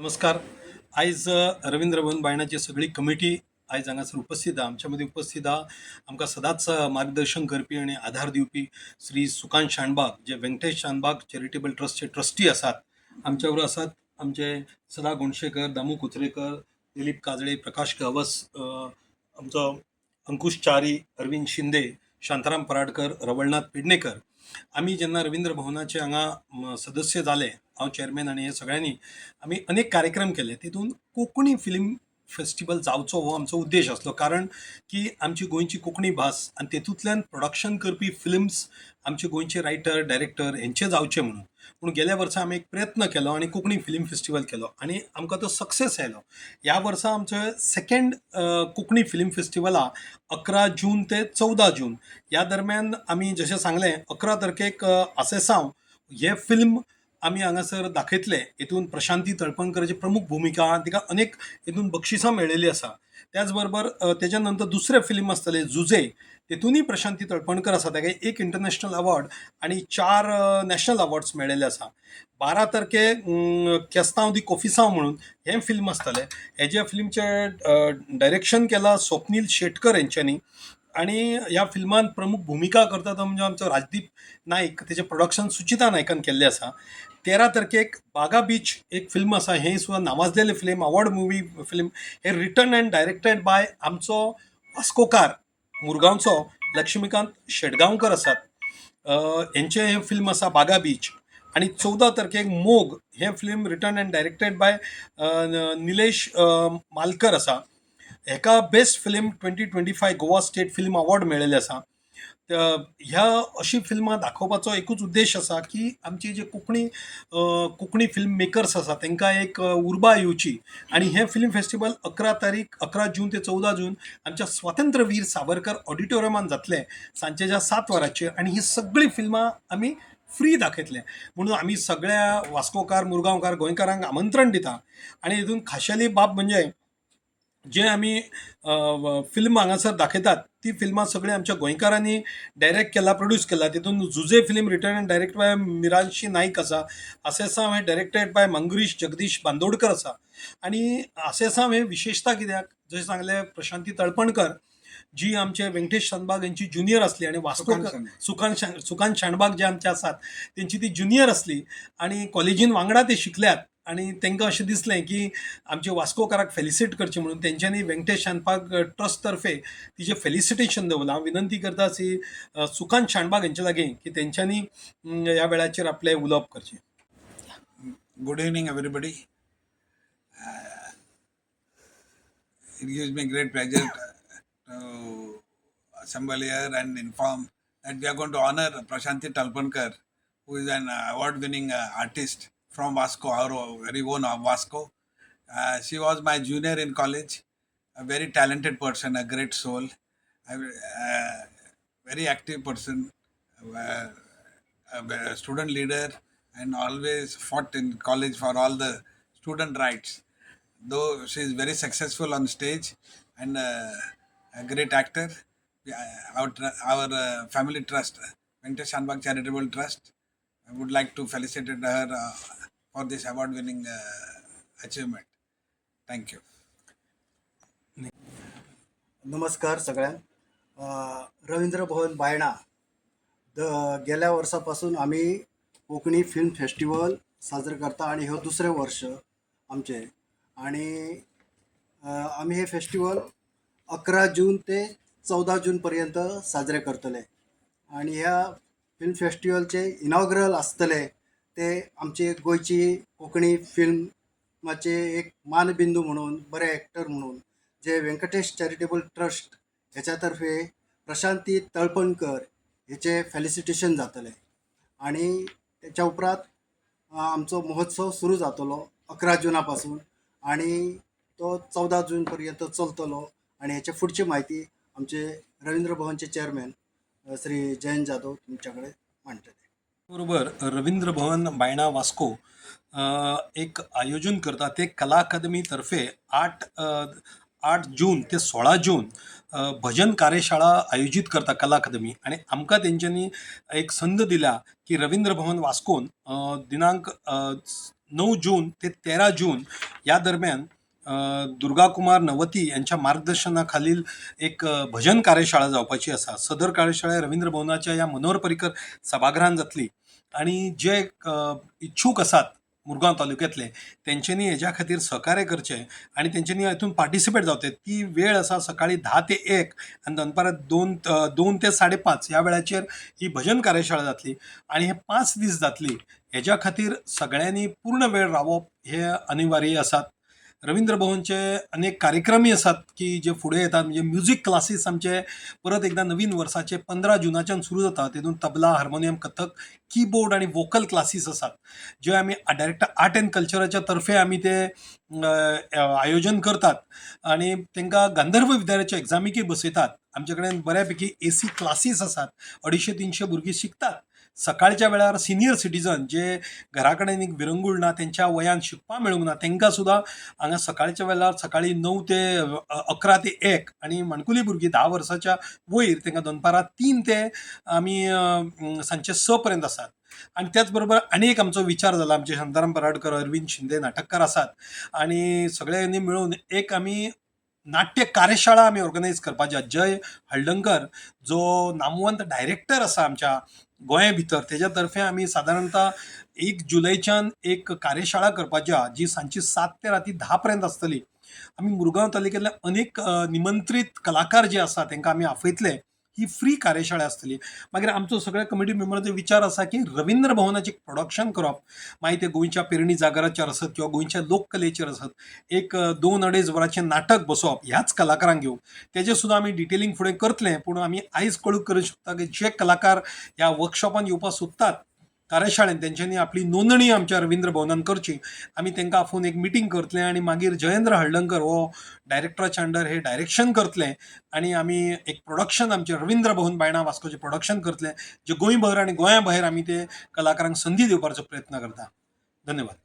नमस्कार. आयज रवींद्र भवन बायणाची सगळी कमिटी आयज हांगासर उपस्थित आहा. आमच्या मदीं उपस्थित आहा आमकां सदांच मार्गदर्शन करपी आनी आधार दिवपी श्री सुकांत शानबाग, जे व्यंकटेश शानबाग चॅरिटेबल ट्रस्टचे ट्रस्टी आसात. आमच्या बरोबर आसात आमचे सदा गोंडशेकर, दामू कुत्रेकर, दिलीप काजळे, प्रकाश गावस, आमचो अंकुश च्यारी, अरविंद शिंदे, शांताराम पराडकर, रवळनाथ पेडणेकर. आमी जेन्ना रवींद्र भवनाचे हांगा सदस्य जाले, हांव चेअरमॅन आनी हे सगळ्यांनी आमी अनेक कार्यक्रम केले. तितून कोंकणी फिल्म फेस्टिवल जावचो हो आमचो उद्देश आसलो. कारण की आमची गोंयची कोंकणी भास आनी तेतूंतल्यान प्रोडक्शन करपी फिल्म्स आमचे गोंयचे रायटर, डायरेक्टर हेंचे जावचे म्हणून. पूण गेल्या वर्सा आमी एक प्रयत्न केलो आनी कोंकणी फिल्म फेस्टिवल केलो आनी आमकां तो सक्सेस आयलो. ह्या वर्सा आमचो सेकंड कोंकणी फिल्म फेस्टिवल आहा 11 जून ते 14 जून. ह्या दरम्यान आमी जशें सांगलें 11 तारखेक आसेसांव हे फिल्म आमी हांगासर दाखयतले. हितून प्रशांती तळपणकराची प्रमुख भुमिका, तिका अनेक हितून बक्षिसां मेळिल्लीं आसा. त्याच बरोबर तेच्या नंतर दुसरें फिल्म आसतलें जुजे, तेतूनय प्रशांती तळपणकर आसा. ताका एक इंटरनॅशनल अवॉर्ड आनी 4 नॅशनल अवॉर्ड्स मेळिल्ले आसा. 12 तारखे केस्तांव दी कोफिसांव म्हणून हें फिल्म आसतलें. हेज्या फिल्मचें डायरेक्शन केलां स्वप्नील शेटकर हेंच्यांनी आनी ह्या फिल्मान प्रमुख भुमिका करता तो म्हणजे आमचो राजदीप नायक. तेचें प्रोडक्शन सुचिता नायकान केल्लें आसा. 13 तारखेक बागा बीच एक फिल्म आसा. हें सुद्दां नावाजलेलें फिल्म, अवॉर्ड मुवी फिल्म. हें रिटन एंड डायरेक्टेड बाय आमचो वास्कोकार मुरगांवचो लक्ष्मीकांत शेटगांवकर आसात. हेंचें हें फिल्म आसा बागा बीच. आनी 14 तारखेक मोग हें film written and directed by Nilesh Malkar आसा. हेका best film 2025 Goa state film award मेळिल्लें आसा. ह्या अशी फिल्मां दाखोवपाचो एकूच उद्देश आसा की आमची जे कोंकणी फिल्म मेकर्स आसा तांकां एक उर्बा येवची. आनी हें फिल्म फेस्टिवल 11 जून ते 14 जून आमच्या स्वातंत्र्यवीर सावरकर ऑडिटोरियमान जातलें सांजेच्या 7 वरांचेर. आनी ही सगळीं फिल्मां आमी फ्री दाखयतले. म्हणून आमी सगळ्या वास्कोकार, मुरगांवकार, गोंयकारांक आमंत्रण दिता. आनी हितून खाशेली बाब म्हणजे जे आमी फिल्म हांगासर दाखयतात ती फिल्मां सगळीं आमच्या गोंयकारांनी डायरेक्ट केला, प्रोड्यूस केला. तितून जुजे film written and direct by Miranshi Naik आसा. आसेसांव हें डायरेक्टेड बाय मंगरीश जगदीश बांदोडकर आसा. आनी आसेसांव हें विशेशता कित्याक, जशें सांगलें प्रशांती तळपणकर जी आमचे व्यंकटेश शानबाग यांची ज्युनियर असली आणि सुकांत शानबाग जे आमचे आसात त्यांची ती ज्युनियर असली आणि कॉलेजीन वांगडा ते शिकल्यात. आणि तांकां अशें दिसलें की आमचे वास्कोकाराक फेलिसिट करचें म्हणून तेंच्यांनी व्यंकटेश शानबाग ट्रस्ट तर्फे तिचे फेलिसिटेशन दवरलां. हांव विनंती करता श्री सुकांत शानबाग हेंचे लागीं की तेंच्यांनी ह्या वेळाचेर आपलें उलोवप करचें. Good evening, everybody. It gives me great pleasure to assemble here and inform that we are going to honor Prashanti Talpankar, who is an award-winning artist from Vasco, our very own Vasco. She was my junior in college, a very talented person, a great soul, a very active person, a student leader, and always fought in college for all the student rights. Though she is very successful on stage and a great actor, our family trust, Venkatesh Shanbag Charitable Trust, I would like to felicitate her for this award-winning achievement. Thank you. नमस्कार सगळ्यांक. रवींद्र भवन बायणा गेल्या वर्सापासून आम्ही Konkani film festival साजरे करता आणि हो दुसरें वर्ष आमचे. आणि आम्ही हे फेस्टिवल 11 जून ते 14 जून पर्यंत साजरे करतले. आणि ह्या फिल्म फेस्टिवलचे इनॉग्रल आसतले ते आमचे गोंयची कोंकणी फिल्माचे एक मानबिंदू म्हणून, बरे एक्टर म्हणून जे व्यंकटेश चॅरिटेबल ट्रस्ट ह्याच्यातर्फे प्रशांती तळपणकर हेचे फेलिसिटेशन जातले. आणि त्याच्या उपरांत आमचो महोत्सव सुरू जातलो 11 जुनापासून आणि तो 14 जून पर्यंत चलतलो. आणि ह्याची फुडची माहिती आमचे रवींद्र भवनचे चेअरमॅन श्री जयंत जाधव तुमच्याकडे मांडटले. बरोबर रवींद्र भवन बायणा वास्को एक आयोजन करता ते कला अकादमी तर्फे 8 जून ते 16 जून भजन कार्यशाळा आयोजित करता कला अकादमी. आणि आमकां तेंच्यांनी एक संद दिल्या की रवींद्र भवन वास्कोन दिनांक 9 जून ते 13 जून या दरम्यान दुर्गा कुमार नवती यांच्या मार्गदर्शनाखालील एक भजन कार्यशाळा जावपाची आसा. सदर कार्यशाळा रवींद्र भवनाच्या ह्या मनोहर पर्रीकर सभागृहान जातली आणि जे इच्छूक आसात मुरगांव तालुक्यांतले तेंच्यांनी हेच्या खातीर सहकार्य करचें आणि तेंच्यांनी हातून पार्टिसिपेट जावचें. ती वेळ आसा सकाळी 10 ते 1 आनी दनपारां 2 ते 5:30 ह्या वेळाचेर ही भजन कार्यशाळा जातली आणि हे 5 दीस जातली. हेच्या खातीर सगळ्यांनी पूर्ण वेळ रावप हे अनिवार्य आसात. रवींद्र भवनचे अनेक कार्यक्रमय आसात की जे फुडें येतात. म्हणजे म्युझिक क्लासीस आमचे परत एकदा नवीन वर्साचे 15 जुनाच्यान सुरू जाता. तेतून तबला, हार्मोनियम, कथक, कीबोर्ड आणि वोकल क्लासीस आसात जे आमी डायरेक्ट आर्ट एंड कल्चराच्या तर्फे आमी ते आयोजन करतात आणि तांकां गांधर्व विद्यालयाच्या एग्जामीकय बसयतात. आमचे कडेन बऱ्यापैकी AC क्लासीस आसात. 250-300 भुरगीं शिकतात. सकाळच्या वेळार सिनियर सिटीजन जे घरा कडेन एक विरंगूळ ना, त्यांच्या वयान शिकपा मेळूंक ना, तांकां सुद्दां हांगा सकाळच्या वेळार सकाळी 9 ते 11 ते 1 आणि माणकुली भुरगीं 10 वर्साच्या वयर तांकां दनपारां 3 ते आमी सांजचे 6 पर्यंत आसात. आणि त्याच बरोबर आनी एक आमचो विचार जाला. आमचे शांताराम पराडकर, अरविंद शिंदे नाटककार आसात आणि सगळ्यांनी मेळून एक आमी नाट्य कार्यशाळा आमी ऑर्गनायज करपाची. जय हळदणकर जो नामवंत डायरेक्टर आसा आमच्या गोंया भितर, तेज्या तर्फे आमी सादारणता 1 जुलैच्यान एक कार्यशाळा करपाची आहा जी सांजची 7 ते राती 10 पर्यंत आसतली. आमी मुरगांव तालुक्यांतले अनेक निमंत्रीत कलाकार जे आसा तांकां आमी आपयतले. ही फ्री कार्यशाळा आसतली. मागीर आमचो सगळ्या कमिटी मेंबरांचो विचार आसा की रवींद्र भवनाचें प्रोडक्शन करप. मागीर ते गोंयच्या पेरणी जागराचेर आसत किंवा गोंयच्या लोककलेचेर आसत. एक 2-2.5 वरांचें नाटक बसोवप ह्याच कलाकारांक घेवन. तेजें सुद्दां आमी डिटेलिंग फुडें करतले. पूण आमी आयज कळून करूंक शकता की जे कलाकार ह्या वर्कशॉपान येवपाक सोदतात कार्यशाळेन तेंच्यांनी आपली नोंदणी आमच्या रवींद्र भवनान करची. आमी तांकां आफोवन एक मिटींग करतले आणि मागीर जयेंद्र हळदणकर हो डायरेक्टराच्या अंडर हे डायरेक्शन करतले आणि आमी एक प्रोडक्शन आमचे रवींद्र भवन बायणा वास्कोचे प्रोडक्शन करतले जे गोंयभर आणि गोंया भायर आमी ते कलाकारांक संदी दिवपाचो प्रयत्न करता. धन्यवाद.